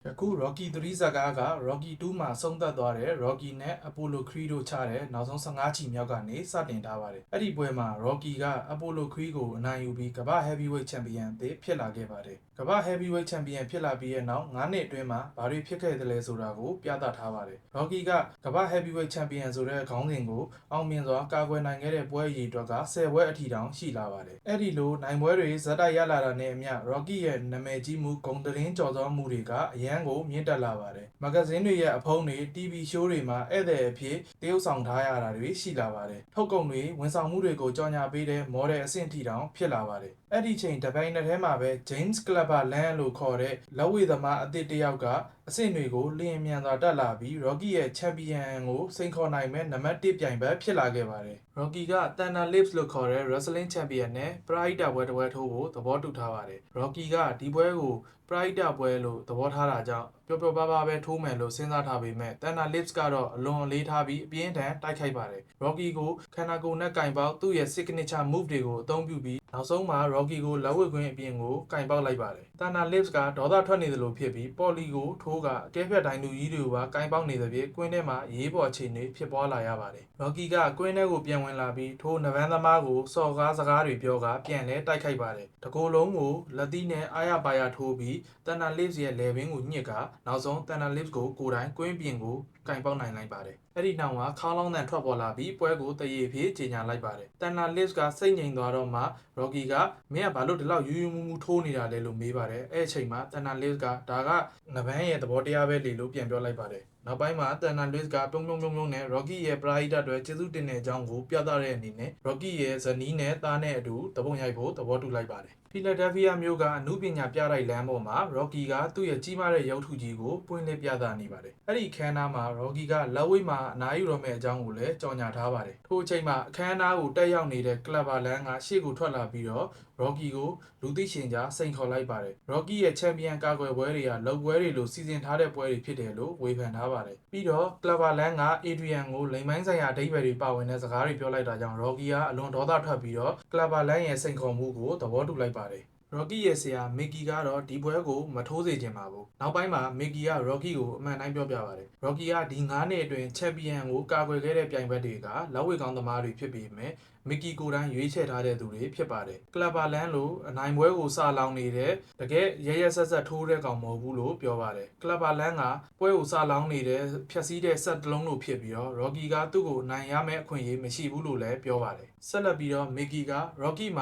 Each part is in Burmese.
အခု Rocky 3 ဇာတ်ကားက Rocky 2 မှာဆုံးသက်သွားတဲ့ Rocky နဲ့ Apollo Creed တို့ချတဲ့နောက်ဆုံး15ချီမြောက်ကနေစတင်ထားပါတယ်။အဲ့ဒီပွဲမှာ Rocky က Apollo Creed ကိုအနိုင်ယူပြီးကမ္ဘာ့ Heavyweight Champion အသစ်ဖြစ်လာခဲ့ပါတယ်။ကမ္ဘာ့ Heavyweight Champion ဖြစ်လာပြီးတဲ့နောက်9နှစ်အတွင်းမှာဘာတွေဖြစ်ခဲ့သလဲဆိုတာကိုပြသထားပါတယ်။ Rocky ကကမ္ဘာ့ Heavyweight Champion ဆိုတဲ့ခေါင်းစဉ်ကိုအောင်မြင်စွာကာကွယ်နိုင်ခဲ့တဲ့ပွဲအရေအတွက်က10ပွဲအထိတောင်ရှိလာပါတယ်။အဲ့ဒီလိုနိုင်ပွဲတွေဇက်တိုက်ရလာတာနဲ့အမျှ Rocky ရဲ့နာမည်ကြီးမှုဂုဏ်သတင်းကျော်စောမှုတွေကအရန်ကိုမြင့်တက်လာပါတယ်။မဂဇင်းတွေရဲ့အဖုံးတွေ TV show တွေမှာဧည့်သည်အဖြစ်တရုပ်ဆောင်ထားရတာတွေရှိလာပါတယ်။ထုတ်ကုန်တွေဝန်ဆောင်မှုတွေကိုကြော်ညာပေးတဲ့ model အဆင့်ထိတောင်ဖြစ်လာပါတယ်။အဲ့ဒီချိန်တပိုင်းတစ်ထဲမှာပဲ James Clubber Lang လို့ခေါ်တဲ့လက်ဝှေ့သမားအသစ်တစ်ယောက်ကအဆင့်တွေကိုလျင်မြန်စွာတက်လာပြီး Rocky ရဲ့ Champion ကိုစိန်ခေါ်နိုင်မဲ့နံပါတ်1ပြိုင်ဘက်ဖြစ်လာခဲ့ပါတယ်။ Rocky က Thunder Lips လို့ခေါ်တဲ့ Wrestling Champion နဲ့ပရိသတ်ပွဲတစ်ပွဲထိုးဖို့သဘောတူထားပါတယ်။ Rocky ကဒီပွဲကိုပရိသတ်ပွဲလို့သဘောထားတာကြောင့်ပျော်ပျော်ပါးပါးပဲထိုးမယ်လို့စဉ်းစားထားပေမဲ့ Thunder Lips ကတော့အလွန်အလေးထားပြီးအပြင်းထန်တိုက်ခိုက်ပါတယ်။ Rocky ကိုခန္ဓာကိုယ်နဲ့ကင်ပေါက်သူ့ရဲ့ signature move တွေကိုအသုံးပြုပြီးနောက်ဆုံးမှာ Rocky ကိုလက်ဝှေ့ခွင်းအပြင်ကိုကင်ပေါက်လိုက်ပါတယ်။ Thunder Lips ကဒေါသထွက်နေသလိုဖြစ်ပြီးပေါ်လီကိုထိုးကအကဲဖြတ်တိုင်းလူကြီးတွေကိုပါကင်ပေါက်နေသဖြင့်ကွင်းထဲမှာရေးပေါ်အခြေအနေဖြစ်ပွားလာရပါတယ်။ Rocky ကကွင်းထဲကိုပြန်ဝင်လာပြီးထိုးနဗန်းသမားကိုစော်ကားစကားတွေပြောကပြန်လဲတိုက်ခိုက်ပါတယ်။တကိုယ်လုံးကိုလက်သီးနဲ့အာရပါရထိုးပြီး Thunder Lips ရဲ့လယ်ပင်ကိုညှစ်ကနောက်ဆုံး Thunder Lips ကိုကိုယ်တိုင်ကွင်းပြင်ကိုကင်ပေါက်နိုင်လိုက်ပါတယ်။အဲ့ဒီနောက်မှာခေါင်းလောင်းတန်ထွက်ပေါ်လာပြီးပွဲကိုတရေဖြစ်ကြေညာလိုက်ပါတယ်။ Thunder Lips ကစိတ်ငြိမ်သွားတော့မှ Rocky ကမင်းကဘာလို့ဒီလောက်ယူယူမူမူထိုးနေတာလဲလို့မေးပါတယ်။အဲ့အချိန်မှာ Thunder Lips ကဒါကနဗန်းရဲ့သဘောတရားပဲလေလို့ပြန်ပြောလိုက်ပါတယ်။နောက်ပိုင်းမှာ Thunder Lips ကပြုံးနဲ့ Rocky ရဲ့ပရိသတ်အတွက်ကျေးဇူးတင်တဲ့အကြောင်းကိုပြသတဲ့အနေနဲ့ Rocky ရဲ့ဇနီးနဲ့သားနဲ့အတူသဘုံရိုက်ဖို့သဘောတူလိုက်ပါတယ်။ Philadelphia မြို့ကအနုပညာပြတိုက်လမ်းပေါ်မှာ Rocky ကသူ့ရဲ့ကြီးမားတဲ့ရုပ်ထုကြီးကိုပွင့်လင်းပြသနေပါတယ်။အဲ့ဒီအခမ်းအနားမှာ Rocky ကလက်ဝှေ့မှာအနားယူတော့မယ့်အကြောင်းကိုလည်းကြော်ညာထားပါတယ်။ထို့အချိန်မှာအခမ်းအနားကိုတက်ရောက်နေတဲ့ Clubber Lang ကရှေ့ကိုထွက်လာပြီးတော့ Rocky ကိုလူသိရှင်ကြားစိန်ခေါ်လိုက်ပါတယ်။ Rocky ရဲ့ Champion ကာကွယ်ပွဲတွေကလုပ်ပွဲတွေလိုစီစဉ်ထားတဲ့ပွဲတွေဖြစ်တယ်လို့ဝေဖန်ထားပါတယ်။ပြီးတော့ Clubber Lang က Adrian ကိုလိမ်မိုင်းဆိုင်ရာအဓိပ္ပာယ်တွေပါဝင်တဲ့စကားတွေပြောလိုက်တာကြောင့် Rocky ကအလွန်ဒေါသထွက်ပြီးတော့ Clubber Lang ရဲ့စိန်ခေါ်မှုကိုသဘောတူလိုက်ပါတယ်။ Rocky ရဲ့ဆရာ Mickey ကတော့ဒီပွဲကိုမထိုးစေချင်ပါဘူး။နောက်ပိုင်းမှာ Mickey က Rocky ကိုအမှန်တိုင်းပြောပြပါတယ်။ Rocky ကဒီ9နှစ်အတွင်း Champion ကိုကာကွယ်ခဲ့တဲ့ပြိုင်ဘက်တွေကလက်ဝှေ့ကောင်းသမားတွေဖြစ်ပေမဲ့ Mickey ကိုယ်တိုင်ရွေးချယ်ထားတဲ့သူတွေဖြစ်ပါတယ်။ Clubber Lang လို့အနိုင်ပွဲကိုစာလောင်နေတဲ့တကယ်ရရဆက်ဆက်ထိုးတဲ့ကောင်မဟုတ်ဘူးလို့ပြောပါတယ်။ Clubber Lang ကပွဲကိုစာလောင်နေတဲ့ဖြက်စီးတဲ့ဆက်တလုံးလို့ဖြစ်ပြီးတော့ Rocky ကသူ့ကိုနိုင်ရမယ့်အခွင့်အရေးမရှိဘူးလို့လည်းပြောပါတယ်။ဆက်လက်ပြီးတော့ Mickey က Rocky မှ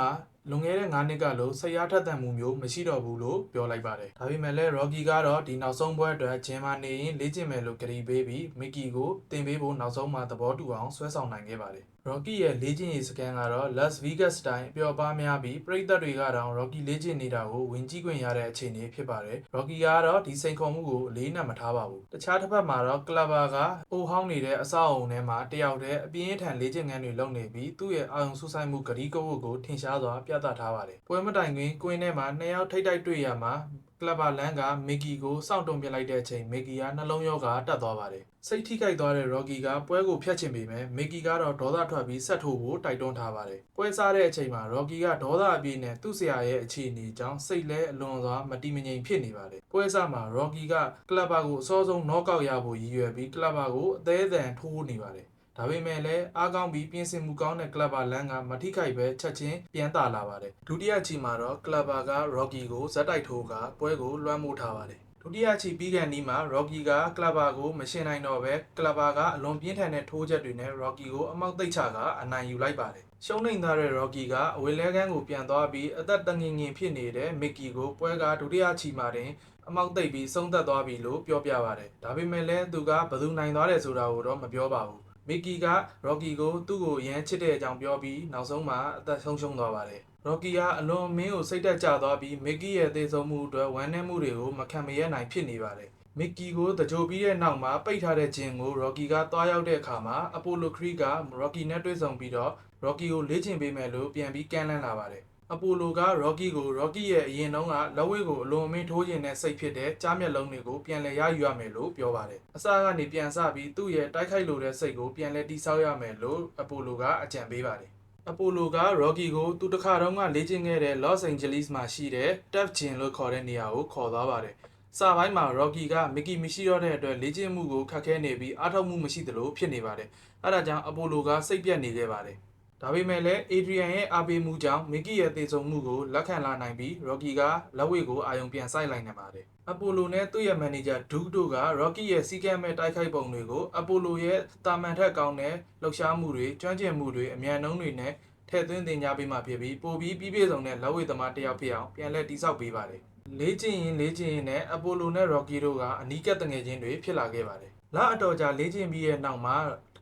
ာလွန်ခဲ့တဲ့9နှစ်ကလို့စိတ်အားထက်သန်မှုမျိုးမရှိတော့ဘူးလို့ပြောလိုက်ပါတယ်။ဒါပေမဲ့လည်း Rocky ကတော့ဒီနောက်ဆုံးပွဲအတွက်ဂျင်မာနေရင်လေ့ကျင့်မယ်လို့ကတိပေးပြီး Mickey ကိုတင်ပေးဖို့နောက်ဆုံးမှာသဘောတူအောင်ဆွဲဆောင်နိုင်ခဲ့ပါတယ်။ Rocky ရဲ့လေ့ကျင့်ရေးစခန်းကတော့ Las Vegas တိုင်းအပျော်ပါးများပြီးပရိသတ်တွေကတောင် Rocky လေ့ကျင့်နေတာကိုဝင်ကြည့်ခွင့်ရတဲ့အခြေအနေဖြစ်ပါတယ်။ Rocky ကတော့ဒီစိန်ခေါ်မှုကိုအလေးနက်မထားပါဘူး။တခြားတစ်ဖက်မှာတော့ Clubber ကအိုဟောင်းနေတဲ့အဆောက်အုံထဲမှာတယောက်တည်းအပြင်းအထန်လေ့ကျင့်ခန်းတွေလုပ်နေပြီးသူ့ရဲ့အာရုံစူးစိုက်မှုကတိကဝတ်ကိုထင်ရှားစွာပြသထားပါတယ်။ပွဲမတိုင်ခင်ကွင်းထဲမှာနှစ်ယောက်ထိပ်တိုက်တွေ့ရမှာClubber Lang က Mickey ကိုစောင့်တုံပြလိုက်တဲ့အချိန် Mickey ကနှလုံးရောဂါတက်သွားပါတယ်။စိတ်ထိခိုက်သွားတဲ့ Rocky ကပွဲကိုဖျက်ချင်ပေမဲ့ Mickey ကတော့ဒေါသထွက်ပြီးဆက်ထိုးဖို့တိုက်တွန်းထားပါတယ်။ပွဲစားတဲ့အချိန်မှာ Rocky ကဒေါသအပြည့်နဲ့သူ့ဆရာရဲ့အခြေအနေကြောင့်စိတ်လဲအလွန်စွာမတည်မငြိမ်ဖြစ်နေပါတယ်။ပွဲစားမှာ Rocky က Clubber ကိုအစောဆုံး knock out ရဖို့ရည်ရွယ်ပြီး Clubber ကိုအသေးအံထိုးနေပါတယ်။ဒါပေမဲ့လည်းအားကောင်းပြီးပြင်ဆင်မှုကောင်းတဲ့ Clubber Lang ကမထိခိုက်ပဲချက်ချင်းပြန်သာလာပါတယ်။ဒုတိယချီမှာတော့ Clubber က Rocky ကိုဇက်တိုက်ထိုးကပွဲကိုလွှမ်းမိုးထားပါတယ်။ဒုတိယချီပြီးကန်ဒီမှာ Rocky က Clubber ကိုမရှင်နိုင်တော့ပဲ Clubber ကအလွန်ပြင်းထန်တဲ့ထိုးချက်တွေနဲ့ Rocky ကိုအမောက်သိပ်ချကအနိုင်ယူလိုက်ပါတယ်။ရှုံးနိမ့်သားတဲ့ Rocky ကအဝေးလဲကန်းကိုပြန်သွားပြီးအသက်တငင်ငင်ဖြစ်နေတဲ့ Mickey ကိုပွဲကဒုတိယချီမှာတင်အမောက်သိပ်ပြီးဆုံးသက်သွားပြီလို့ပြောပြပါတယ်။ဒါပေမဲ့လည်းသူကဘသူနိုင်သွားတယ်ဆိုတာကိုတော့မပြောပါဘူး။ Mickey က Rocky ကိုသူ့ကိုရမ်းချစ်တဲ့အကြောင်းပြောပြီးနောက်ဆုံးမှာအသက်ဆုံးရှုံးသွားပါတယ်။ Rocky ကအလွန်မင်းကိုစိတ်တက်ကြသွားပြီး Mickey ရဲ့သေဆုံးမှုအတွက်ဝမ်းနည်းမှုတွေကိုမခံမရနိုင်ဖြစ်နေပါတယ်။ Mickey ကိုတကြိုပြီးတဲ့နောက်မှာပိတ်ထားတဲ့ဂျင်ကို Rocky ကသွားရောက်တဲ့အခါမှာ Apollo Creed က Rocky နဲ့တွေ့ဆုံပြီးတော့ Rocky ကိုလေ့ကျင့်ပေးမယ်လို့ပြန်ပြီးကမ်းလှမ်းလာပါတယ်။ Apollo က Rocky ကို Rocky ရဲ့အရင်တုန်းကလက်ဝှေ့ကိုအလွန်အမင်းထိုးကျင်တဲ့စိတ်ဖြစ်တဲ့ကြားမျက်လုံးတွေကိုပြန်လည်ရယူရမယ်လို့ပြောပါတယ်။အစကနေပြန်စပြီးသူ့ရဲ့တိုက်ခိုက်လိုတဲ့စိတ်ကိုပြန်လည်တိဆောက်ရမယ်လို့ Apollo ကအကြံပေးပါတယ်။ Apollo က Rocky ကိုသူတစ်ခါတုန်းကလေ့ကျင့်ခဲ့တဲ့ Los Angeles မှာရှိတဲ့ Turf Gym လို့ခေါ်တဲ့နေရာကိုခေါ်သွားပါတယ်။ စာပိုင်းမှာ Rocky က Mickey မရှိတော့တဲ့အတွက်လေ့ကျင့်မှုကိုခက်ခဲနေပြီးအားထုတ်မှုမရှိသလိုဖြစ်နေပါတယ်။အဲဒါကြောင့် Apollo ကစိတ်ပြတ်နေခဲ့ပါတယ်။ဒါပေမဲ့လည်း Adrian ရဲ့အားပေးမှုကြောင့် Mickey ရဲ့သေဆုံးမှုကိုလက်ခံလာနိုင်ပြီး Rocky ကလက်ဝှေ့ကိုအာရုံပြန်စိုက်လိုက်နိုင်ပါတယ်။ Apollo နဲ့သူ့ရဲ့မန်နေဂျာ Duke တို့က Rocky ရဲ့စီးကမ်းမဲ့တိုက်ခိုက်ပုံတွေကို Apollo ရဲ့တာမန်ထက်ကောင်းတဲ့လှုပ်ရှားမှုတွေ၊ကျွမ်းကျင်မှုတွေအမြန်နှုန်းတွေနဲ့ထည့်သွင်းသင်ကြားပေးမှဖြစ်ပြီးပိုပြီးပြည့်စုံတဲ့လက်ဝှေ့သမားတစ်ယောက်ဖြစ်အောင်ပြန်လည်တည်ဆောက်ပေးပါတယ်။လေ့ကျင့်ရင်းနဲ့ Apollo နဲ့ Rocky တို့ကအနီးကပ်တငယ်ချင်းတွေဖြစ်လာခဲ့ပါတယ်။လအတော်ကြာလေ့ကျင့်ပြီးတဲ့နောက်မှာ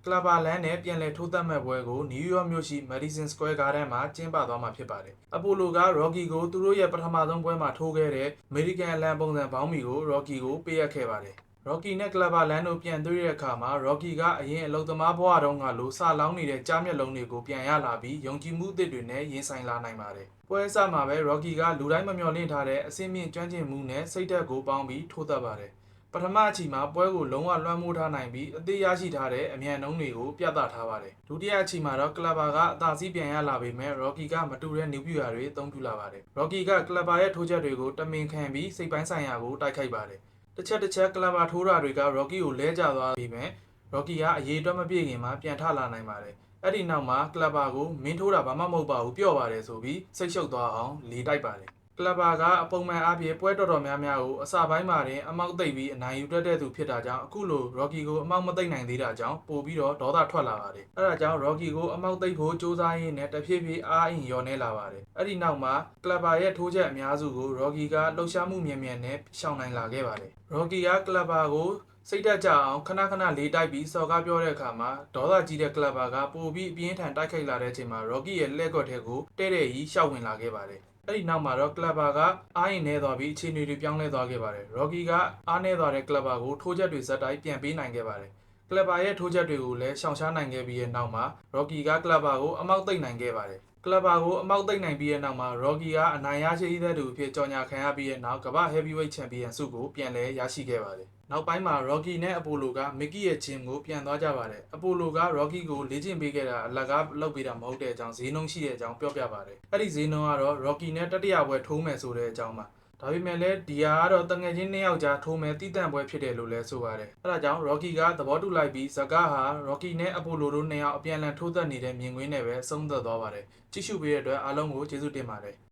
ကလဘာလန်နဲ့ပြန်လည်ထိုးသတ်မဲ့ပွဲကိုနယူးယောက်မြို့ရှိ Madison Square Garden မှာကျင်းပသွားမှာဖြစ်ပါတယ်။ Apollo က Rocky ကိုသူတို့ရဲ့ပထမဆုံးပွဲမှာထိုးခဲ့တဲ့ American အလံပုံစံဘောင်းမီကို Rocky ကိုပေးအပ်ခဲ့ပါတယ်။ Rocky နဲ့ Clubber Land တို့ပြန်တွေ့တဲ့အခါမှာ Rocky ကအရင်အလုပ်သမားဘဝတုန်းကလိုစလောင်းနေတဲ့ကြားမျက်လုံးတွေကိုပြန်ရလာပြီးယုံကြည်မှုအသစ်တွေနဲ့ရင်ဆိုင်လာနိုင်ပါတယ်။ပွဲအစမှာပဲ Rocky ကလူတိုင်းမမျှော်လင့်ထားတဲ့အဆင့်မြင့်ကျွမ်းကျင်မှုနဲ့စိတ်ဓာတ်ကိုပေါင်းပြီးထိုးသတ်ပါတယ်။ပထမအချီမှာပွဲကိုလုံးဝလွှမ်းမိုးထားနိုင်ပြီးအသေးရရှိထားတဲ့အမြန်နှုန်းတွေကိုပြသထားပါတယ်။ဒုတိယအချီမှာတော့ Clubber ကအသာစီးပြန်ရလာပေမဲ့ Rocky ကမတူတဲ့နည်းပြတွေအသုံးပြုလာပါတယ်။ Rocky က Clubber ရဲ့ထိုးချက်တွေကိုတမင်ခံပြီးစိတ်ပိုင်းဆိုင်ရာကိုတိုက်ခိုက်ပါတယ်။တစ်ချက် Clubber ထိုးတာတွေက Rocky ကိုလဲကျသွားပြီးမဲ့ Rocky ကအရေးအတွက်မပြည့်ခင်မှာပြန်ထလာနိုင်ပါတယ်။အဲ့ဒီနောက်မှာ Clubber ကိုမင်းထိုးတာဘာမှမဟုတ်ပါဘူးပျော့ပါတယ်ဆိုပြီးစိတ်ရှုပ်သွားအောင်လေတိုက်ပါတယ်။ Clubber ကအပုံမှန်အားဖြင့်ပွဲတော်တော်များများကိုအစပိုင်းမှာတင်အမောက်သိပ်ပြီးအနိုင်ယူတတ်တဲ့သူဖြစ်တာကြောင့်အခုလို Rocky ကိုအမောက်မသိပ်နိုင်သေးတာကြောင့်ပို့ပြီးတော့ဒေါသထွက်လာပါတယ်။အဲဒါကြောင့် Rocky ကိုအမောက်သိပ်ဖို့စူးစမ်းရင်းနဲ့တဖြည်းဖြည်းအားအင်လျော့နေလာပါတယ်။အဲ့ဒီနောက်မှာ Clubber ရဲ့ထိုးချက်အများစုကို Rocky ကလှုပ်ရှားမှုမြန်နဲ့ရှောင်နိုင်လာခဲ့ပါတယ်။ Rocky က Clubber ကိုစိတ်ဓာတ်ကြအောင်ခဏလေးတိုက်ပြီးစော်ကားပြောတဲ့အခါမှာဒေါသကြီးတဲ့ Clubber ကပိုပြီးအပြင်းထန်တိုက်ခိုက်လာတဲ့အချိန်မှာ Rocky ရဲ့လှည့်ကွက်ထဲကိုတဲ့ရီရှောက်ဝင်လာခဲ့ပါတယ်။အဲ့ဒီနောက်မှာတော့ Clubber ကအားရင်နေသွားပြီးအခြေအနေတွေပြောင်းလဲသွားခဲ့ပါတယ်။ Rocky ကအားနေသွားတဲ့ Clubber ကိုထိုးချက်တွေဇက်တိုက်ပြန်ပေးနိုင်ခဲ့ပါတယ်။ Clubber ရဲ့ထိုးချက်တွေကိုလည်းရှောင်ရှားနိုင်ခဲ့ပြီးတဲ့နောက်မှာ Rocky က Clubber ကိုအမောက်သိပ်နိုင်ခဲ့ပါတယ်။ Clubber ကိုအမောက်သိပ်နိုင်ပြီးတဲ့နောက်မှာ Rocky ကအနိုင်ရရှိတဲ့သူအဖြစ်ကြော်ညာခံရပြီးတဲ့နောက်ကမ္ဘာ့ Heavyweight Champion ဆုကိုပြန်လည်ရရှိခဲ့ပါတယ်။နောက်ပိုင်းမှာ Rocky နဲ့ Apollo က Mickey ရဲ့ gym ကိုပြန်သွားကြပါတယ်။ Apollo က Rocky ကိုလေ့ကျင့်ပေးခဲ့တာအလကားလုပ်ပေးတာမဟုတ်တဲ့အကြောင်းဈေးနှုန်းရှိတဲ့အကြောင်းပြောပြပါတယ်။အဲ့ဒီဈေးနှုန်းကတော့ Rocky နဲ့တတိယပွဲထိုးမယ်ဆိုတဲ့အကြောင်းပါ။ဒါပေမဲ့လည်းဒီဟာကတော့တငယ်ချင်းနှစ်ယောက်ကြားထိုးမယ်တည်တံ့ပွဲဖြစ်တယ်လို့လည်းဆိုပါတယ်။အဲဒါကြောင့် Rocky ကသဘောတူလိုက်ပြီးဇကားဟာ Rocky နဲ့ Apollo တို့နှစ်ယောက်အပြန်အလှန်ထိုးသက်နေတဲ့မြင်ကွင်းနဲ့ပဲအဆုံးသတ်သွားပါတယ်။ကြည့်ရှုပေးတဲ့အတွက်အားလုံးကိုကျေးဇူးတင်ပါတယ်။